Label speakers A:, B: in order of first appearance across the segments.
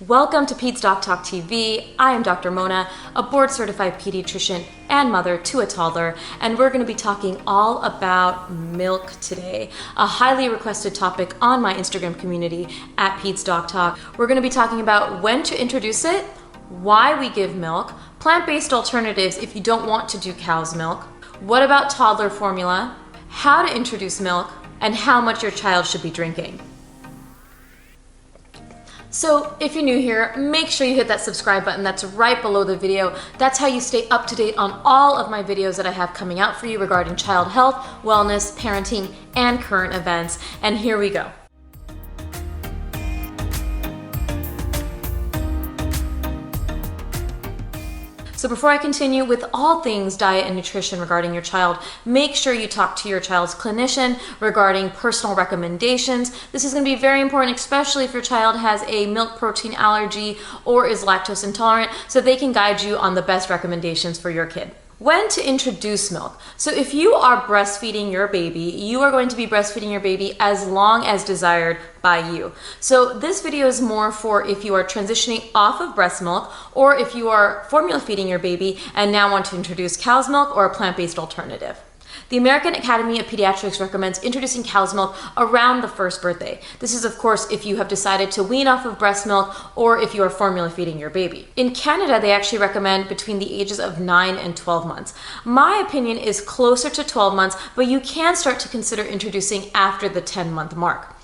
A: Welcome to PedsDocTalk TV. I am Dr. Mona, a board-certified pediatrician and mother to a toddler, and we're going to be talking all about milk today, a highly requested topic on my Instagram community at PedsDocTalk. We're going to be talking about when to introduce it, why we give milk, plant-based alternatives if you don't want to do cow's milk, what about toddler formula, how to introduce milk, and how much your child should be drinking. So if you're new here, make sure you hit that subscribe button that's right below the video. That's how you stay up to date on all of my videos that I have coming out for you regarding child health, wellness, parenting, and current events. And here we go. So before I continue with all things diet and nutrition regarding your child, make sure you talk to your child's clinician regarding personal recommendations. This is going to be very important, especially if your child has a milk protein allergy or is lactose intolerant, so they can guide you on the best recommendations for your kid. When to introduce milk. So if you are breastfeeding your baby, you are going to be breastfeeding your baby as long as desired by you. So this video is more for if you are transitioning off of breast milk or if you are formula feeding your baby and now want to introduce cow's milk or a plant-based alternative. The American Academy of Pediatrics recommends introducing cow's milk around the first birthday. This is, of course, if you have decided to wean off of breast milk or if you are formula feeding your baby. In Canada, they actually recommend between the ages of 9 and 12 months. My opinion is closer to 12 months, but you can start to consider introducing after the 10-month mark.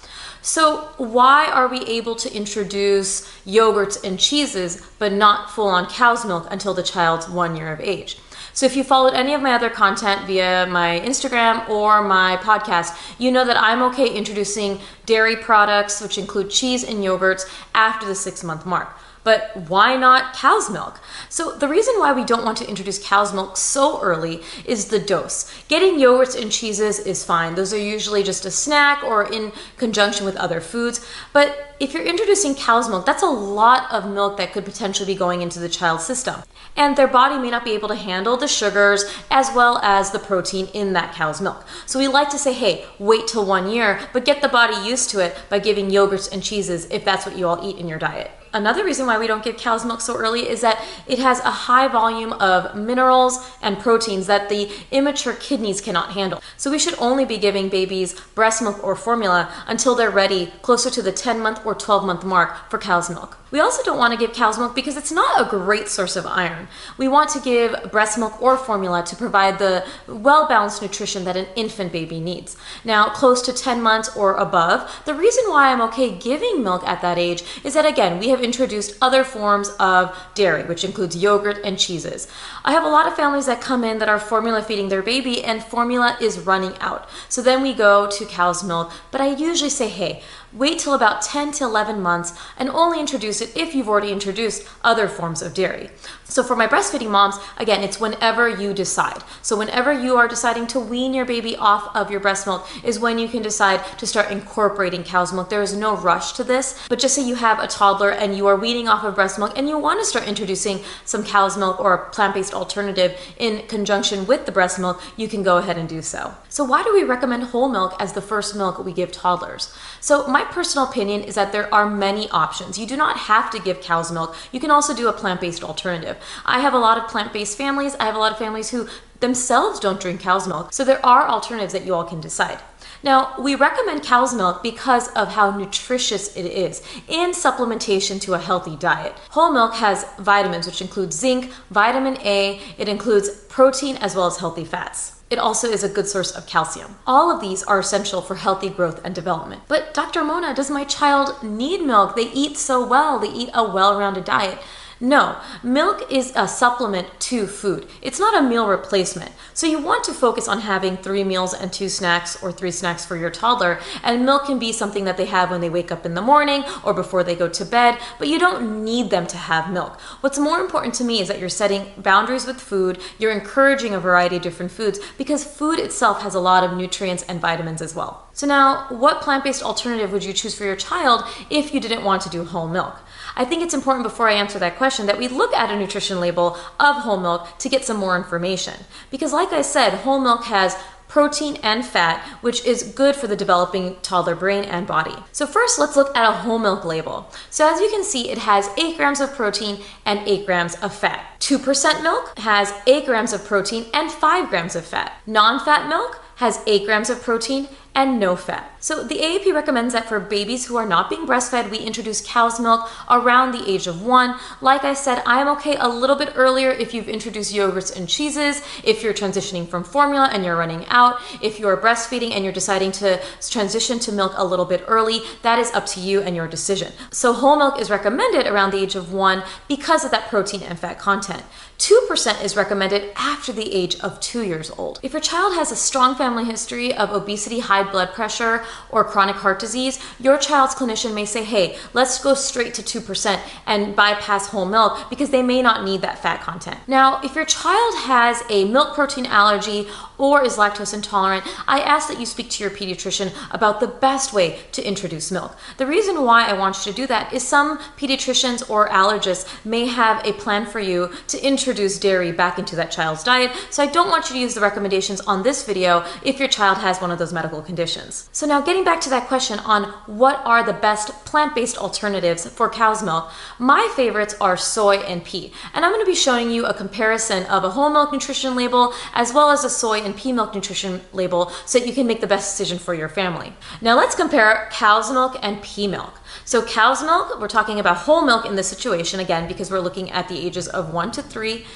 A: So why are we able to introduce yogurts and cheeses, but not full-on cow's milk until the child's 1 year of age? So if you followed any of my other content via my Instagram or my podcast, you know that I'm okay introducing dairy products, which include cheese and yogurts, after the 6-month mark. But why not cow's milk? So the reason why we don't want to introduce cow's milk so early is the dose. Getting yogurts and cheeses is fine. Those are usually just a snack or in conjunction with other foods. But if you're introducing cow's milk, that's a lot of milk that could potentially be going into the child's system. And their body may not be able to handle the sugars as well as the protein in that cow's milk. So we like to say, hey, wait till 1 year, but get the body used to it by giving yogurts and cheeses if that's what you all eat in your diet. Another reason why we don't give cow's milk so early is that it has a high volume of minerals and proteins that the immature kidneys cannot handle. So we should only be giving babies breast milk or formula until they're ready closer to the 10-month or 12-month mark for cow's milk. We also don't want to give cow's milk because it's not a great source of iron. We want to give breast milk or formula to provide the well-balanced nutrition that an infant baby needs. Now, close to 10 months or above, the reason why I'm okay giving milk at that age is that, again, we have introduced other forms of dairy, which includes yogurt and cheeses. I have a lot of families that come in that are formula feeding their baby and formula is running out. So then we go to cow's milk, but I usually say, hey, wait till about 10 to 11 months and only introduce it if you've already introduced other forms of dairy. So for my breastfeeding moms, again, it's whenever you decide. So whenever you are deciding to wean your baby off of your breast milk is when you can decide to start incorporating cow's milk. There is no rush to this, but just say you have a toddler and you are weaning off of breast milk and you want to start introducing some cow's milk or a plant-based alternative in conjunction with the breast milk, you can go ahead and do so. So why do we recommend whole milk as the first milk we give toddlers? So my personal opinion is that there are many options. You do not have to give cow's milk. You can also do a plant-based alternative. I have a lot of plant-based families. I have a lot of families who themselves don't drink cow's milk. So there are alternatives that you all can decide. Now, we recommend cow's milk because of how nutritious it is in supplementation to a healthy diet. Whole milk has vitamins, which include zinc, vitamin A, it includes protein as well as healthy fats. It also is a good source of calcium. All of these are essential for healthy growth and development. But Dr. Mona, does my child need milk? They eat so well. They eat a well-rounded diet. No, milk is a supplement to food. It's not a meal replacement. So you want to focus on having 3 meals and 2 snacks or 3 snacks for your toddler. And milk can be something that they have when they wake up in the morning or before they go to bed, but you don't need them to have milk. What's more important to me is that you're setting boundaries with food, you're encouraging a variety of different foods because food itself has a lot of nutrients and vitamins as well. So now, what plant-based alternative would you choose for your child if you didn't want to do whole milk? I think it's important before I answer that question that we look at a nutrition label of whole milk to get some more information. Because like I said, whole milk has protein and fat, which is good for the developing toddler brain and body. So first, let's look at a whole milk label. So as you can see, it has 8 grams of protein and 8 grams of fat. 2% milk has 8 grams of protein and 5 grams of fat. Non-fat milk has 8 grams of protein and no fat. So the AAP recommends that for babies who are not being breastfed, we introduce cow's milk around the age of 1. Like I said, I am okay a little bit earlier if you've introduced yogurts and cheeses, if you're transitioning from formula and you're running out, if you're breastfeeding and you're deciding to transition to milk a little bit early, that is up to you and your decision. So whole milk is recommended around the age of 1 because of that protein and fat content. 2% is recommended after the age of 2 years old. If your child has a strong family history of obesity, high blood pressure, or chronic heart disease, your child's clinician may say, hey, let's go straight to 2% and bypass whole milk because they may not need that fat content. Now, if your child has a milk protein allergy or is lactose intolerant, I ask that you speak to your pediatrician about the best way to introduce milk. The reason why I want you to do that is some pediatricians or allergists may have a plan for you to introduce dairy back into that child's diet, so I don't want you to use the recommendations on this video if your child has one of those medical conditions. So now getting back to that question on what are the best plant-based alternatives for cow's milk, my favorites are soy and pea. And I'm going to be showing you a comparison of a whole milk nutrition label as well as a soy and pea milk nutrition label so that you can make the best decision for your family. Now let's compare cow's milk and pea milk. So cow's milk, we're talking about whole milk in this situation again because we're looking at the ages of 1 to 3.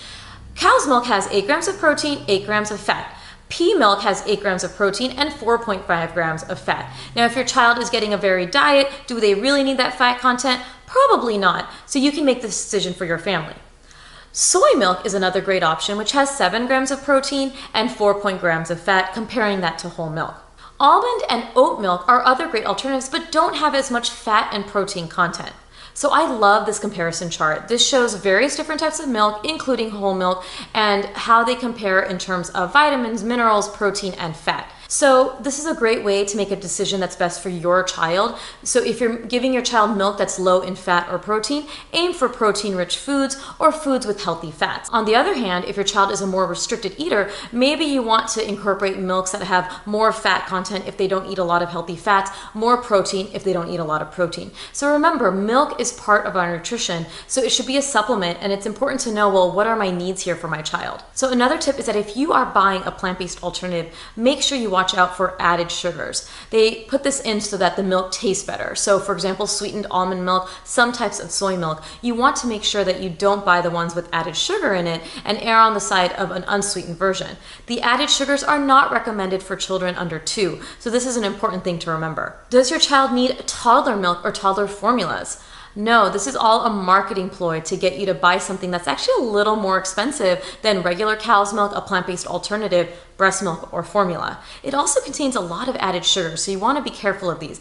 A: Cow's milk has 8 grams of protein, 8 grams of fat. Pea milk has 8 grams of protein and 4.5 grams of fat. Now, if your child is getting a varied diet, do they really need that fat content? Probably not. So you can make the decision for your family. Soy milk is another great option, which has 7 grams of protein and 4 grams of fat, comparing that to whole milk. Almond and oat milk are other great alternatives, but don't have as much fat and protein content. So I love this comparison chart. This shows various different types of milk, including whole milk, and how they compare in terms of vitamins, minerals, protein, and fat. So this is a great way to make a decision that's best for your child. So if you're giving your child milk that's low in fat or protein, aim for protein-rich foods or foods with healthy fats. On the other hand, if your child is a more restricted eater, maybe you want to incorporate milks that have more fat content if they don't eat a lot of healthy fats, more protein if they don't eat a lot of protein. So remember, milk is part of our nutrition, so it should be a supplement, and it's important to know, well, what are my needs here for my child? So another tip is that if you are buying a plant-based alternative, make sure you watch out for added sugars. They put this in so that the milk tastes better. So for example, sweetened almond milk, some types of soy milk, you want to make sure that you don't buy the ones with added sugar in it and err on the side of an unsweetened version. The added sugars are not recommended for children under 2, so this is an important thing to remember. Does your child need toddler milk or toddler formulas? No, this is all a marketing ploy to get you to buy something that's actually a little more expensive than regular cow's milk, a plant-based alternative, breast milk, or formula. It also contains a lot of added sugar, so you want to be careful of these.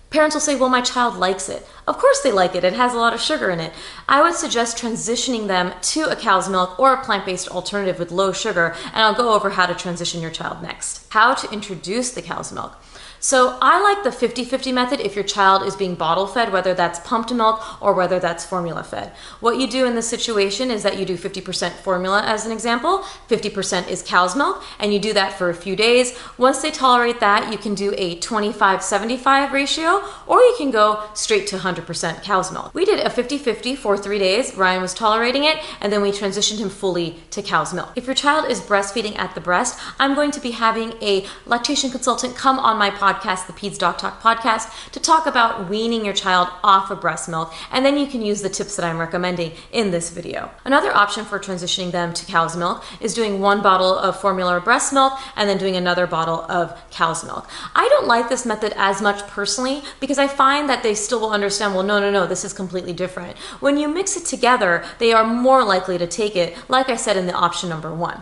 A: Parents will say, well, my child likes it. Of course they like it. It has a lot of sugar in it. I would suggest transitioning them to a cow's milk or a plant-based alternative with low sugar, and I'll go over how to transition your child next. How to introduce the cow's milk. So I like the 50-50 method if your child is being bottle fed, whether that's pumped milk or whether that's formula fed. What you do in this situation is that you do 50% formula as an example, 50% is cow's milk, and you do that for a few days. Once they tolerate that, you can do a 25-75 ratio, or you can go straight to 100% cow's milk. We did a 50-50 for 3 days. Ryan was tolerating it, and then we transitioned him fully to cow's milk. If your child is breastfeeding at the breast, I'm going to be having a lactation consultant come on my podcast, the PedsDocTalk Podcast, to talk about weaning your child off of breast milk, and then you can use the tips that I'm recommending in this video. Another option for transitioning them to cow's milk is doing 1 bottle of formula or breast milk and then doing another bottle of cow's milk. I don't like this method as much personally because I find that they still will understand, well, no, this is completely different. When you mix it together, they are more likely to take it, like I said in the option number 1.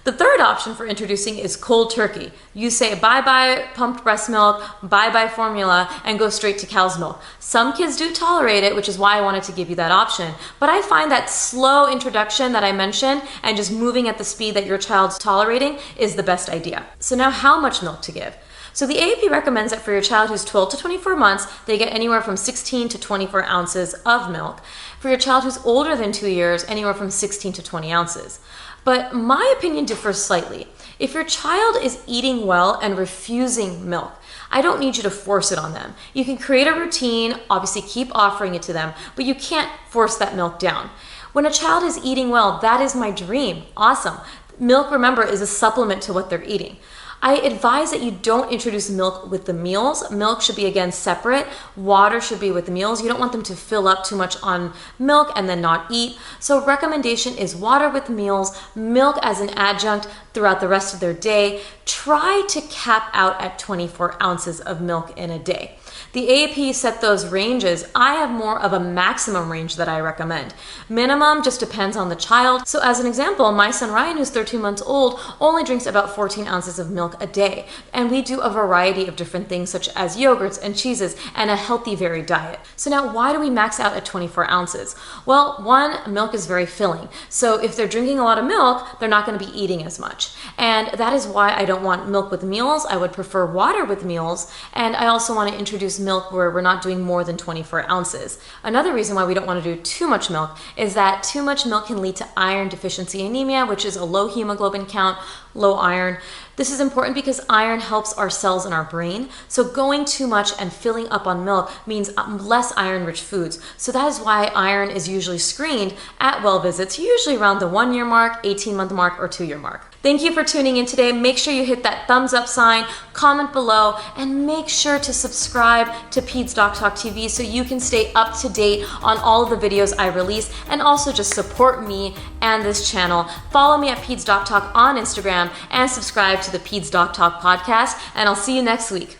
A: The third option for introducing is cold turkey. You say bye-bye pumped breast milk, bye-bye formula, and go straight to cow's milk. Some kids do tolerate it, which is why I wanted to give you that option. But I find that slow introduction that I mentioned and just moving at the speed that your child's tolerating is the best idea. So now how much milk to give? So the AAP recommends that for your child who's 12 to 24 months, they get anywhere from 16 to 24 ounces of milk. For your child who's older than 2 years, anywhere from 16 to 20 ounces. But my opinion differs slightly. If your child is eating well and refusing milk, I don't need you to force it on them. You can create a routine, obviously keep offering it to them, but you can't force that milk down. When a child is eating well, that is my dream. Awesome. Milk, remember, is a supplement to what they're eating. I advise that you don't introduce milk with the meals. Milk should be, again, separate. Water should be with the meals. You don't want them to fill up too much on milk and then not eat. So recommendation is water with meals, milk as an adjunct throughout the rest of their day. Try to cap out at 24 ounces of milk in a day. The AAP set those ranges. I have more of a maximum range that I recommend. Minimum just depends on the child. So as an example, my son Ryan, who's 13 months old, only drinks about 14 ounces of milk a day. And we do a variety of different things such as yogurts and cheeses and a healthy varied diet. So now why do we max out at 24 ounces? Well, one, milk is very filling. So if they're drinking a lot of milk, they're not going to be eating as much. And that is why I don't want milk with meals. I would prefer water with meals. And I also want to introduce milk where we're not doing more than 24 ounces. Another reason why we don't want to do too much milk is that too much milk can lead to iron deficiency anemia, which is a low hemoglobin count, low iron. This is important because iron helps our cells in our brain. So going too much and filling up on milk means less iron-rich foods. So that is why iron is usually screened at well visits, usually around the 1-year mark, 18-month mark, or 2-year mark. Thank you for tuning in today. Make sure you hit that thumbs up sign, comment below, and make sure to subscribe to PedsDocTalk TV so you can stay up to date on all of the videos I release, and also just support me and this channel. Follow me at PedsDocTalk on Instagram and subscribe to the PedsDocTalk Podcast, and I'll see you next week.